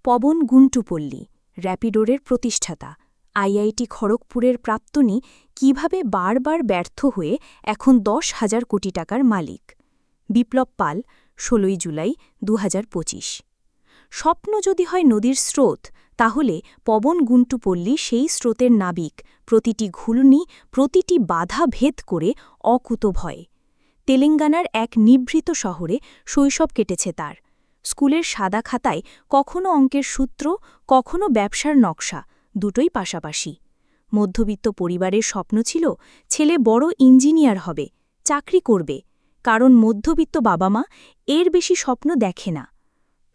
পবন গুন্টুপল্লী, র্যাপিডোরের প্রতিষ্ঠাতা, আইআইটি খড়গপুরের প্রাক্তনী কিভাবে বারবার ব্যর্থ হয়ে এখন ১০,০০০ কোটি টাকার মালিক। বিপ্লব পাল, ১৬ জুলাই ২০২৫। স্বপ্ন যদি হয় নদীর স্রোত, তাহলে পবন গুন্টুপল্লী সেই স্রোতের নাবিক, প্রতিটি ঘূর্ণি, প্রতিটি বাধা ভেদ করে অকুতভয়। তেলেঙ্গানার এক নিভৃত শহরে শৈশব কেটেছে তার। স্কুলের সাদা খাতায় কখনো অঙ্কের সূত্র, কখনো ব্যবসার নকশা, দুটোই পাশাপাশি। মধ্যবিত্ত পরিবারের স্বপ্ন ছিল ছেলে বড় ইঞ্জিনিয়ার হবে, চাকরি করবে, কারণ মধ্যবিত্ত বাবা মা এর বেশি স্বপ্ন দেখে না।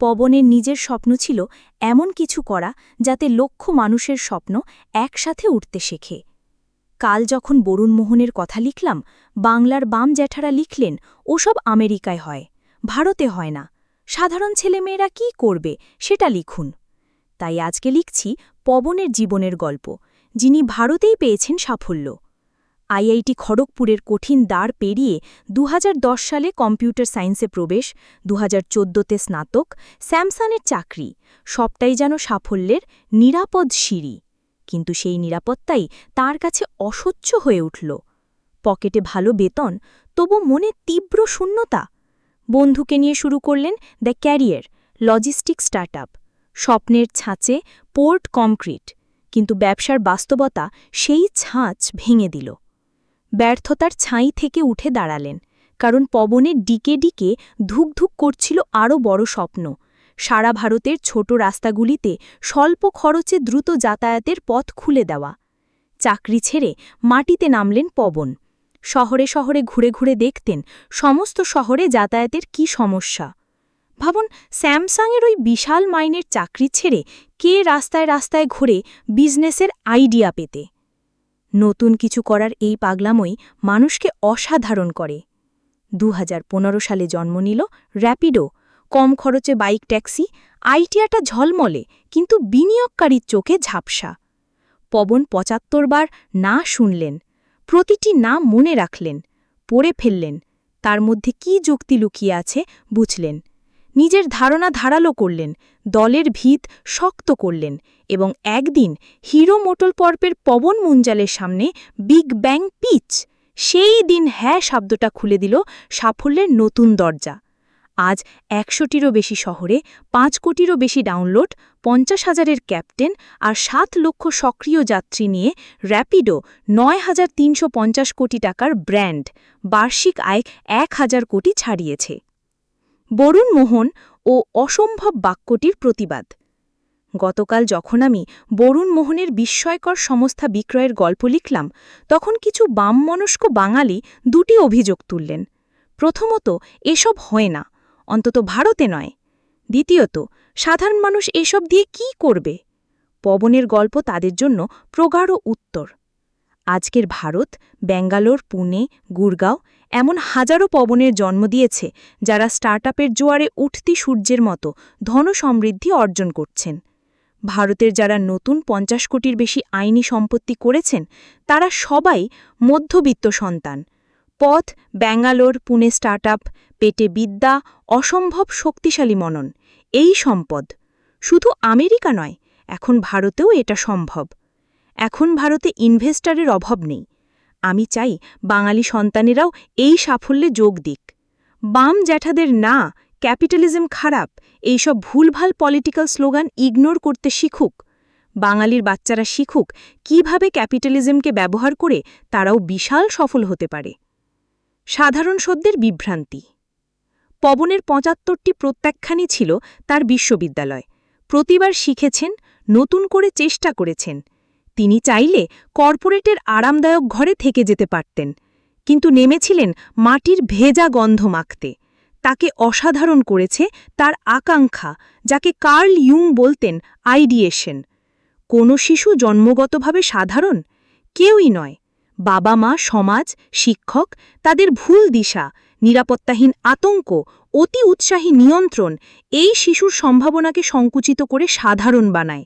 পবনের নিজের স্বপ্ন ছিল এমন কিছু করা যাতে লক্ষ মানুষের স্বপ্ন একসাথে উঠতে শেখে। কাল যখন বরুণ মোহনের কথা লিখলাম, বাংলার বাম জ্যাঠারা লিখলেন ওসব আমেরিকায় হয়, ভারতে হয় না, সাধারণ ছেলেমেয়েরা কি করবে সেটা লিখুন। তাই আজকে লিখছি পবনের জীবনের গল্প, যিনি ভারতেই পেয়েছেন সাফল্য। আইআইটি খড়গপুরের কঠিন দ্বার পেরিয়ে ২০১০ সালে কম্পিউটার সায়েন্সে প্রবেশ, ২০১৪তে স্নাতক, স্যামসাংয়ের চাকরি, সবটাই যেন সাফল্যের নিরাপদ সিঁড়ি। কিন্তু সেই নিরাপত্তাই তার কাছে অসহ্য হয়ে উঠল। পকেটে ভালো বেতন, তবু মনে তীব্র শূন্যতা। বন্ধুকে নিয়ে শুরু করলেন দ্য ক্যারিয়ার, লজিস্টিক স্টার্টআপ। স্বপ্নের ছাঁচে পোর্ট কংক্রিট, কিন্তু ব্যবসার বাস্তবতা সেই ছাঁচ ভেঙে দিল। ব্যর্থতার ছাই থেকে উঠে দাঁড়ালেন, কারণ পবনের ডিকে ডিকে ধুকধুক করছিল আরও বড় স্বপ্ন। সারা ভারতের ছোট রাস্তাগুলিতে স্বল্প খরচে দ্রুত যাতায়াতের পথ খুলে দেওয়া। চাকরি ছেড়ে মাটিতে নামলেন পবন। শহরে শহরে ঘুরে ঘুরে দেখতেন সমস্ত শহরে যাতায়াতের কি সমস্যা। ভাবুন, স্যামসাংয়ের ওই বিশাল মাইনের চাকরি ছেড়ে কে রাস্তায় রাস্তায় ঘুরে বিজনেসের আইডিয়া পেতে। নতুন কিছু করার এই পাগলামই মানুষকে অসাধারণ করে। ২০১৫ সালে জন্ম নিল র্যাপিডো, কম খরচে বাইক ট্যাক্সি, আইডিয়াটা ঝলমলে কিন্তু বিনিয়োগকারীর চোখে ঝাপসা। পবন ৭৫ বার না শুনলেন, প্রতিটি নাম মনে রাখলেন, পড়ে ফেললেন, তার মধ্যে কি যুক্তি লুকিয়ে আছে বুঝলেন। নিজের ধারণা ধারালো করলেন, দলের ভিত শক্ত করলেন, এবং একদিন হিরো মোটরকর্পের পবন মুঞ্জালের সামনে বিগ ব্যাং পিচ, সেই দিন হ্যাঁ শব্দটা খুলে দিল সাফল্যের নতুন দরজা। আজ ১০০টিরও বেশি শহরে ৫ কোটিরও বেশি ডাউনলোড, ৫০,০০০-এর ক্যাপ্টেন আর ৭ লক্ষ সক্রিয় যাত্রী নিয়ে র্যাপিডো ৯,৩৫০ কোটি টাকার ব্র্যান্ড, বার্ষিক আয় ১,০০০ কোটি ছাড়িয়েছে। বরুণ মোহন ও অসম্ভব বাক্যটির প্রতিবাদ। গতকাল যখন আমি বরুণ মোহনের বিস্ময়কর সংস্থা বিক্রয়ের গল্প লিখলাম, তখন কিছু বামমনস্ক বাঙালি দুটি অভিযোগ তুললেন। প্রথমত, এসব হয় না, অন্তত ভারতে নয়। দ্বিতীয়ত, সাধারণ মানুষ এসব দিয়ে কি করবে? পবনের গল্প তাদের জন্য প্রগাঢ় উত্তর। আজকের ভারত, ব্যাঙ্গালোর, পুনে, গুরগাঁও এমন হাজারো পবনের জন্ম দিয়েছে, যারা স্টার্টআপের জোয়ারে উঠতি সূর্যের মতো ধনসমৃদ্ধি অর্জন করছেন। ভারতের যারা নতুন ৫০ কোটির বেশি আইনি সম্পত্তি করেছেন, তারা সবাই মধ্যবিত্ত সন্তান। পথ, ব্যাঙ্গালোর, পুনে স্টার্টআপ, পেটে বিদ্যা, অসম্ভব শক্তিশালী মনন, এই সম্পদ। শুধু আমেরিকা নয়, এখন ভারতেও এটা সম্ভব। এখন ভারতে ইনভেস্টরের অভাব নেই। আমি চাই বাঙালি সন্তানেরাও এই সাফল্যে যোগ দিক। বাম জ্যাঠাদের না ক্যাপিটালিজম খারাপ এইসব ভুলভাল পলিটিক্যাল স্লোগান ইগনোর করতে শিখুক। বাঙালির বাচ্চারা শিখুক কিভাবে ক্যাপিটালিজমকে ব্যবহার করে তারাও বিশাল সফল হতে পারে। সাধারণ সদ্যের বিভ্রান্তি। পবনের ৭৫টি প্রত্যাখ্যানই ছিল তার বিশ্ববিদ্যালয়। প্রতিবার শিখেছেন, নতুন করে চেষ্টা করেছেন। তিনি চাইলে কর্পোরেটের আরামদায়ক ঘরে থেকে যেতে পারতেন, কিন্তু নেমেছিলেন মাটির ভেজা গন্ধ মাখতে। তাকে অসাধারণ করেছে তার আকাঙ্ক্ষা, যাকে কার্ল ইয়ুং বলতেন আইডিয়েশন। কোনো শিশু জন্মগতভাবে সাধারণ? কেউই নয়। বাবা মা, সমাজ, শিক্ষক, তাদের ভুল দিশা, নিরাপত্তাহীন আতঙ্ক, অতি উৎসাহী নিয়ন্ত্রণ এই শিশুর সম্ভাবনাকে সংকুচিত করে সাধারণ বানায়।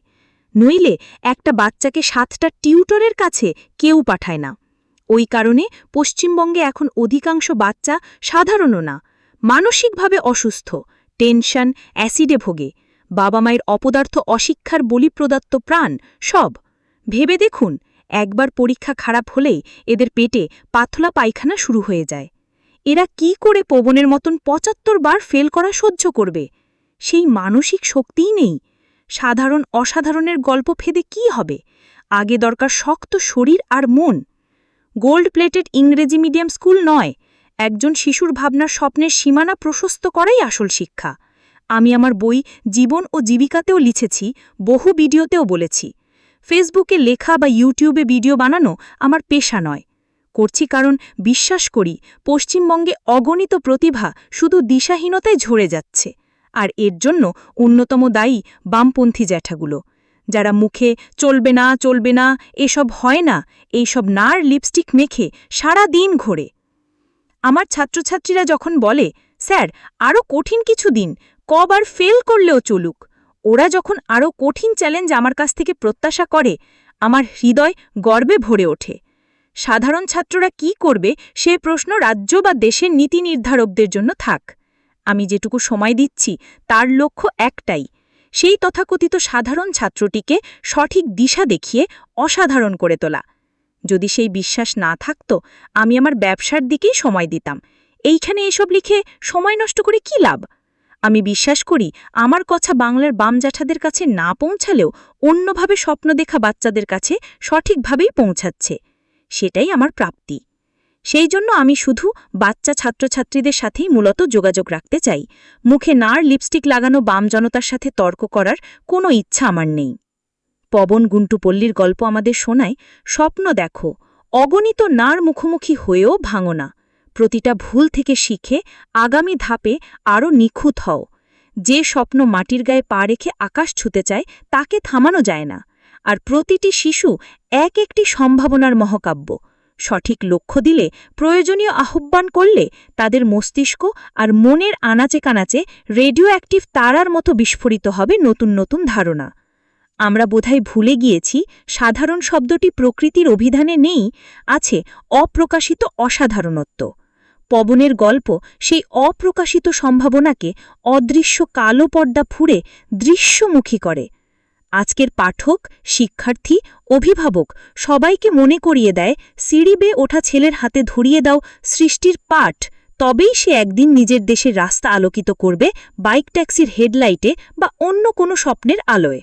নইলে একটা বাচ্চাকে ৭টা টিউটরের কাছে কেউ পাঠায় না। ওই কারণে পশ্চিমবঙ্গে এখন অধিকাংশ বাচ্চা সাধারণও না, মানসিকভাবে অসুস্থ, টেনশন, অ্যাসিডে ভোগে। বাবা মায়ের অপদার্থ অশিক্ষার বলিপ্রদত্ত প্রাণ সব। ভেবে দেখুন, একবার পরীক্ষা খারাপ হলেই এদের পেটে পাতলা পায়খানা শুরু হয়ে যায়। এরা কি করে পবনের মতন ৭৫ বার ফেল করা সহ্য করবে? সেই মানসিক শক্তিই নেই। সাধারণ অসাধারণের গল্প ফেদে কি হবে? আগে দরকার শক্ত শরীর আর মন। গোল্ড প্লেটেড ইংরেজি মিডিয়াম স্কুল নয়, একজন শিশুর ভাবনার স্বপ্নের সীমানা প্রশস্ত করাই আসল শিক্ষা। আমি আমার বই জীবন ও জীবিকাতেও লিখেছি, বহু ভিডিওতেও বলেছি। ফেসবুকে লেখা বা ইউটিউবে ভিডিও বানানো আমার পেশা নয়। করছি কারণ বিশ্বাস করি পশ্চিমবঙ্গে অগণিত প্রতিভা শুধু দিশাহীনতায় ঝরে যাচ্ছে, আর এর জন্য অন্যতম দায়ী বামপন্থী জ্যাঠাগুলো, যারা মুখে চলবে না চলবে না, এসব হয় না, এইসব নার লিপস্টিক মেখে সারা দিন ঘোরে। আমার ছাত্রছাত্রীরা যখন বলে, স্যার আরও কঠিন কিছু দিন, কবার ফেল করলেও চলুক, ওরা যখন আরও কঠিন চ্যালেঞ্জ আমার কাছ থেকে প্রত্যাশা করে, আমার হৃদয় গর্বে ভরে ওঠে। সাধারণ ছাত্ররা কি করবে সে প্রশ্ন রাজ্য বা দেশের নীতি নির্ধারকদের জন্য থাক। আমি যেটুকু সময় দিচ্ছি তার লক্ষ্য একটাই, সেই তথাকথিত সাধারণ ছাত্রটিকে সঠিক দিশা দেখিয়ে অসাধারণ করে তোলা। যদি সেই বিশ্বাস না থাকত, আমি আমার ব্যবসার দিকেই সময় দিতাম। এইখানে এসব লিখে সময় নষ্ট করে কি লাভ? আমি বিশ্বাস করি আমার কথা বাংলার বাম জ্যাঠাদের কাছে না পৌঁছালেও অন্যভাবে স্বপ্ন দেখা বাচ্চাদের কাছে সঠিকভাবেই পৌঁছাচ্ছে। সেটাই আমার প্রাপ্তি। সেই জন্য আমি শুধু বাচ্চা ছাত্রছাত্রীদের সাথেই মূলত যোগাযোগ রাখতে চাই। মুখে নার লিপস্টিক লাগানো বাম জনতার সাথে তর্ক করার কোনো ইচ্ছা আমার নেই। পবন গুন্টুপল্লীর গল্প আমাদের শোনায়, স্বপ্ন দেখো, অগণিত নার মুখোমুখি হয়েও ভাঙো না। প্রতিটা ভুল থেকে শিখে আগামী ধাপে আরও নিখুঁত হও। যে স্বপ্ন মাটির গায়ে পা রেখে আকাশ ছুঁতে চায় তাকে থামানো যায় না। আর প্রতিটি শিশু এক একটি সম্ভাবনার মহাকাব্য। সঠিক লক্ষ্য দিলে, প্রয়োজনীয় আহ্বান করলে তাদের মস্তিষ্ক আর মনের আনাচে কানাচে রেডিও অ্যাক্টিভ তারার মতো বিস্ফোরিত হবে নতুন নতুন ধারণা। আমরা বোধহয় ভুলে গিয়েছি সাধারণ শব্দটি প্রকৃতির অভিধানে নেই, আছে অপ্রকাশিত অসাধারণত্ব। পবনের গল্প সেই অপ্রকাশিত সম্ভাবনাকে অদৃশ্য কালো পর্দা ফুঁড়ে দৃশ্যমুখী করে। আজকের পাঠক, শিক্ষার্থী, অভিভাবক সবাইকে মনে করিয়ে দেয়, সিঁড়ি বেয়ে ওঠা ছেলের হাতে ধরিয়ে দাও সৃষ্টির পাঠ, তবেই সে একদিন নিজের দেশের রাস্তা আলোকিত করবে বাইক ট্যাক্সির হেডলাইটে বা অন্য কোনো স্বপ্নের আলোয়।